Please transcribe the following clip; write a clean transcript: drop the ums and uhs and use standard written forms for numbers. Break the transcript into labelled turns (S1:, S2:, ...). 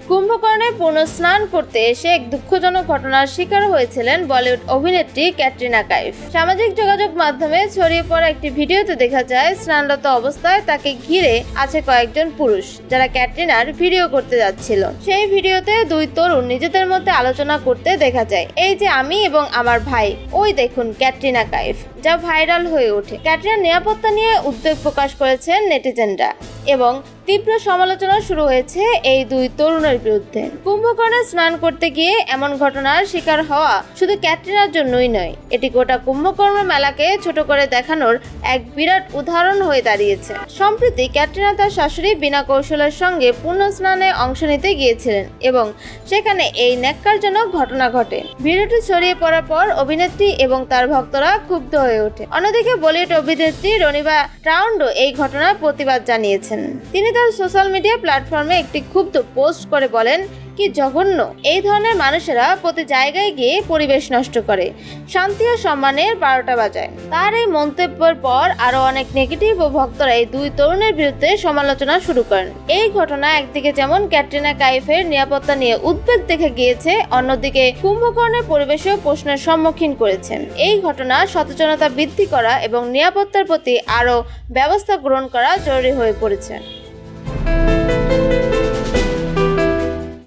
S1: কুম্ভকর্ণে পুনঃ স্নান করতে এসে এক দুঃখজনক ঘটনার শিকার হয়েছিলেন বলিউড অভিনেত্রী ক্যাটরিনা কাইফ। সামাজিক যোগাযোগ মাধ্যমে ছড়িয়ে পড়া একটি ভিডিওতে দেখা যায় স্নানরত অবস্থায় তাকে ঘিরে আছে কয়েকজন পুরুষ, যারা ক্যাটরিনার ভিডিও করতে যাচ্ছিল। সেই ভিডিওতে দুই তরুণ নিজেদের মধ্যে আলোচনা করতে দেখা যায়, এই যে আমি এবং আমার ভাই, ওই দেখুন ক্যাটরিনা কাইফ, যা ভাইরাল হয়ে ওঠে। ক্যাটরিনার নিরাপত্তা নিয়ে উদ্বেগ প্রকাশ করেছেন নেটিজেনরা এবং তীব্র সমালোচনা শুরু হয়েছে এই দুই তরুণের বিরুদ্ধে। কুম্ভকর্ণে স্নান করতে গিয়ে এমন ঘটনার শিকার হওয়া শুধু ক্যাটরিনার জন্যই নয়, এটি গোটা কুম্ভকর্ণ মেলাকে ছোট করে দেখানোর এক বিরাট উদাহরণ হয়ে দাঁড়িয়েছে। সম্প্রতি ক্যাটরিনা তার শাশুড়ি বিনা কৌশলের সঙ্গে পুণ্য স্নানে অংশ নিতে গিয়েছিলেন এবং সেখানে এই ন্যাক্কারজনক ঘটনা ঘটে। ভিডিওটি ছড়িয়ে পড়ার পর অভিনেত্রী এবং তার ভক্তরা ক্ষুব্ধ হয়ে ওঠে। অন্যদিকে বলিউড অভিনেত্রী রনিবা ট্রাউন্ডো এই ঘটনার প্রতিবাদ জানিয়েছেন। তিনি তার সোশ্যাল মিডিয়া প্ল্যাটফর্মে একটি ক্ষুব্ধ পোস্ট করে বলেন, কি জঘন্য! এই ধরনের মানুষেরা প্রতি জায়গায় গিয়ে পরিবেশ নষ্ট করে, শান্তি ও সম্মানের 12টা বাজায়। তার এই মন্তব্যের পর আরো অনেক নেগেটিভ ও ভক্তরা এই দুই তরুণের বিরুদ্ধে সমালোচনা শুরু করেন। এই ঘটনা একদিকে যেমন ক্যাটরিনা কাইফের নিরাপত্তা নিয়ে উদ্বেগ দেখে গিয়েছে, অন্যদিকে কুম্ভকর্ণের পরিবেশেও প্রশ্নের সম্মুখীন করেছে। এই ঘটনা সচেতনতা বৃদ্ধি করা এবং নিরাপত্তার প্রতি আরো ব্যবস্থা গ্রহণ করা জরুরি হয়ে পড়েছে।